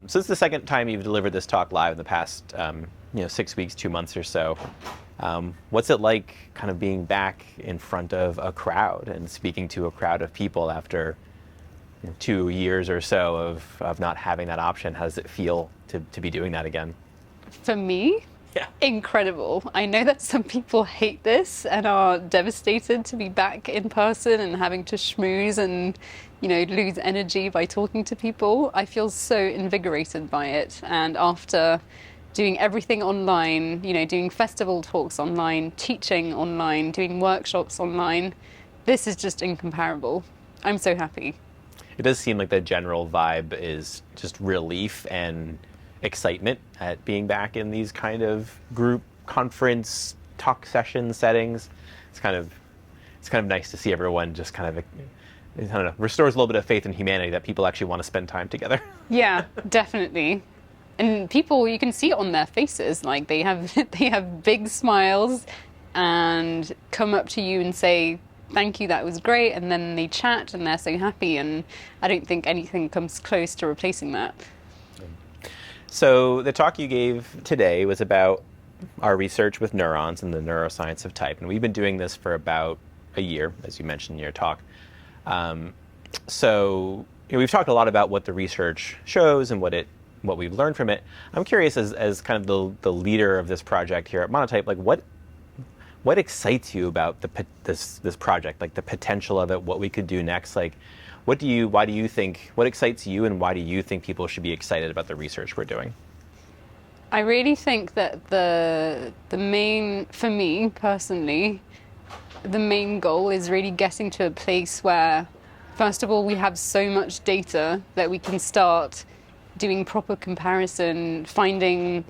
So this is the second time you've delivered this talk live in the past 6 weeks, 2 months or so. What's it like kind of being back in front of a crowd and speaking to a crowd of people after 2 years or so of not having that option? How does it feel to be doing that again? For me, Yeah. incredible. I know that some people hate this and are devastated to be back in person and having to schmooze and, lose energy by talking to people. I feel so invigorated by it. And after doing everything online, doing festival talks online, teaching online, doing workshops online, this is just incomparable. I'm so happy. It does seem like the general vibe is just relief and excitement at being back in these kind of group conference talk session settings. It's kind of nice to see everyone just kind of, I don't know, restores a little bit of faith in humanity that people actually want to spend time together. Yeah, definitely. And people, you can see it on their faces, like they have big smiles and come up to you and say, thank you, that was great. And then they chat and they're so happy. And I don't think anything comes close to replacing that. So the talk you gave today was about our research with neurons and the neuroscience of type. And we've been doing this for about a year, as you mentioned in your talk. So we've talked a lot about what the research shows and what we've learned from it. I'm curious, as kind of the leader of this project here at Monotype, like what excites you about this project, like the potential of it, what we could do next? Like, what excites you, and why do you think people should be excited about the research we're doing? I really think that the main, for me personally, the main goal is really getting to a place where, first of all, we have so much data that we can start doing proper comparison, finding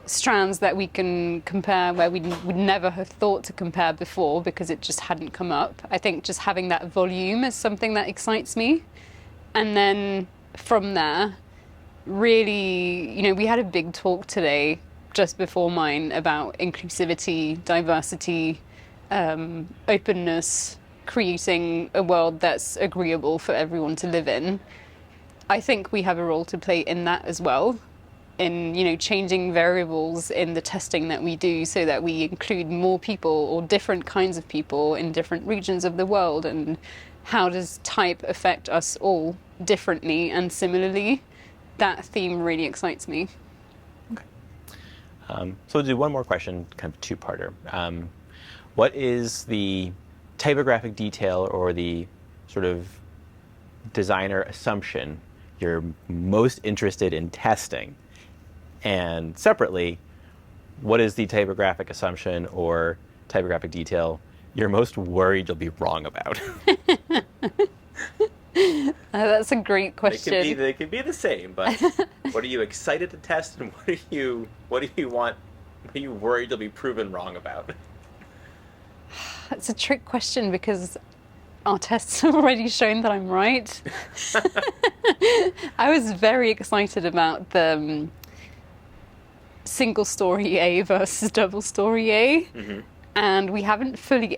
strands that we can compare where we would never have thought to compare before because it just hadn't come up. I think just having that volume is something that excites me. And then from there, really, we had a big talk today just before mine about inclusivity, diversity, openness, creating a world that's agreeable for everyone to live in. I think we have a role to play in that as well, in changing variables in the testing that we do so that we include more people or different kinds of people in different regions of the world. And how does type affect us all differently and similarly? That theme really excites me. Okay. So we'll do one more question, kind of two-parter. What is the typographic detail or the sort of designer assumption you're most interested in testing? And separately, what is the typographic assumption or typographic detail you're most worried you'll be wrong about? That's a great question. They can be the same, but what are you excited to test, and what are you worried you'll be proven wrong about? It's a trick question because our tests have already shown that I'm right. I was very excited about the single story A versus double story A. Mm-hmm. And we haven't fully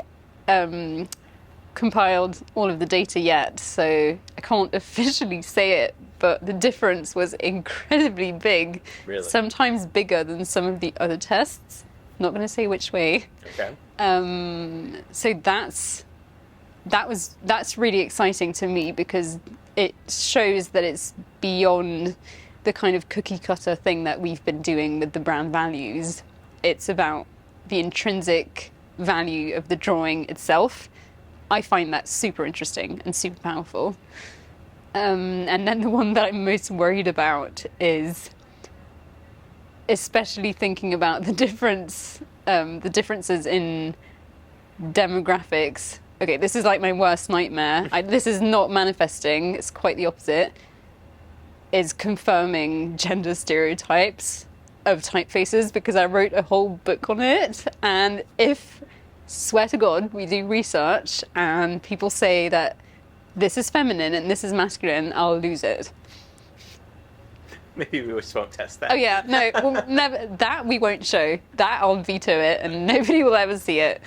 compiled all of the data yet, so I can't officially say it, but the difference was incredibly big. Really? Sometimes bigger than some of the other tests. I'm not going to say which way. Okay. So that's really exciting to me because it shows that it's beyond the kind of cookie cutter thing that we've been doing with the brand values. It's about the intrinsic value of the drawing itself. I find that super interesting and super powerful. And then the one that I'm most worried about is especially thinking about the differences in demographics. Okay, this is like my worst nightmare. This is not manifesting, it's quite the opposite. Is confirming gender stereotypes of typefaces, because I wrote a whole book on it. And if, swear to God, we do research and people say that this is feminine and this is masculine, I'll lose it. Maybe we just won't test that. Oh yeah, no, well, never. That we won't show. That I'll veto it and nobody will ever see it.